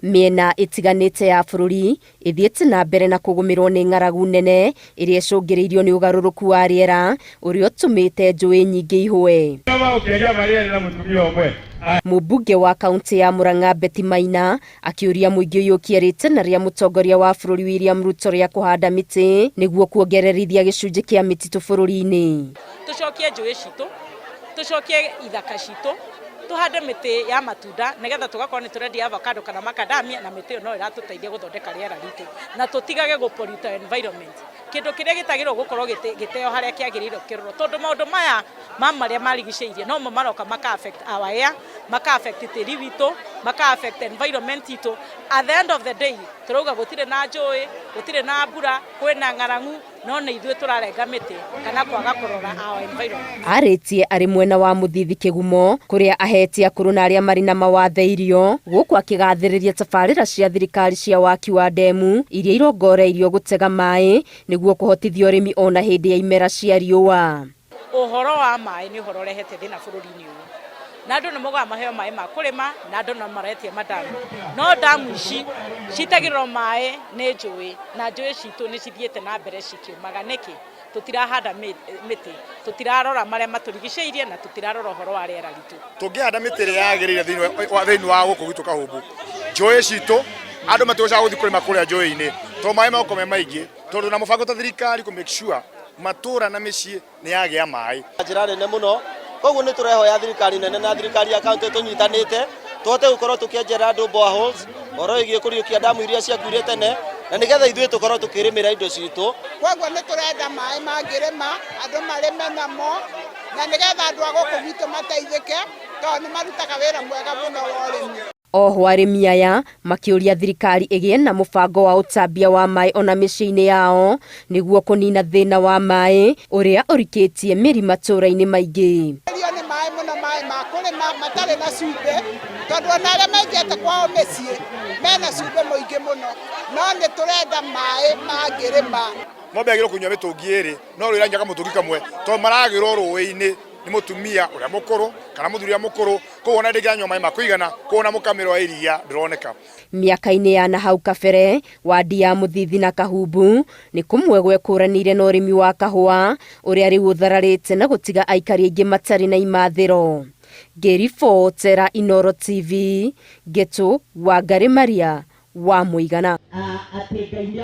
Miena itiganite ya bururi ithiete na mbere na kugumirwo ni ng'aragu nene iria icungiriirio ni ugaruruku wa riera uria utumite njui nyingi ihwe. Mubunge wa kaunti ya Murang'a Betty Maina akiuria muingi uyukirite na ria mutongoria wa bururi William Ruto ria kuhanda miti niguo kuongererithia gicunji kia mititu bururi-ini. Tucokie njui citu, tucokie ithaka citu, tuhande miti ya matunda nigetha tugakorwo ni turendia avocado kana macadamia na miti no iratuteithia guthondeka riera ritu na tutigage gupollute environment. Kindu kiria gitagirwo gukorwo giteo haria kiagiriro kiroro tondu maundu maya maria marigiceirie no mo maroka maka affect our air, maka affect tiri witu, maka affect environment itu. At the end of the day turuga gutire na njui, gutire na mbura, kwina ng'aragu no ni ithuĩ turarenga miti kana kwaga kurora our environment. Aritie ari mwena wa Muthithi Kigumo kuria ahetia akuru na aria mari na mawathe irio guku akigathiriria tabarira cia thirikari cia waki wa ndemu iria irongoreirio gutega mai niguo kuhotithia urimi ona hindi ya imera cia riua. Uhoro wa mai ni uhoro rehete thina bururi-ini uyu na andu ni moga maheo mai ma kurima na andu no maretie madamu no damu ici citagirwo mai ni njui na njui citu ni cithiete na mbere cikiumaga niki tutirahanda miti tutirarora maria maturigiceirie na tutirarora uhoro wa riera ritu. Tungihanda miti ria yagirire thiini wa guku gitu kahumbu njui citu andu matigocaga guthii kurima kuria njui-ini to mai makome maingi tondu na mubango ta thirikari ku make sure matura na micii ni yagia mai njira nene muno. Koguo ni turehoya thirikari nene na thirikari ya kaunti tunyitanite tuhote gukorwo tukienjera andu boreholes oro igie kuriukia damu iria ciakuire tene na nigetha ithuĩ tukorwo tukirimira indo citu. Koguo ni turenda mai mangirima andu marime namo na nigetha andu a guku gitu mateithike tondu ni marutaga wira mwega muno wa urimi. Oho arimi aya makiuria thirikari igie na mubango wa utambia wa mai ona micii-ini yao niguo kunina thina wa mai uria urikitie miri matura-ini maingi. Ni mai muno mai ma kurima matari na cumbi tondu ona aria menjete kwao micii mena cumbi muingi muno no ni turenda mai mangirima. Ng'ombe yagirwo kunyua mitungi iri no rira njaga mutungi kamwe to maragirwo rũĩ-ini ni mutumia uria mukuru kana muthuri ya mukuru kuona ndinganywa mai makuigana kuona mukamiro iria ndironeka. Miaka-ini ya na hau kabere wadi ya Muthithi na Kahumbu ni kumwe gwekuranire na urimi wa kahua uria riu uthararite na gutiga aikari aingi matari na imathiro. Ngiribotera Inooro TV Getu Wangari Maria wa Muigana.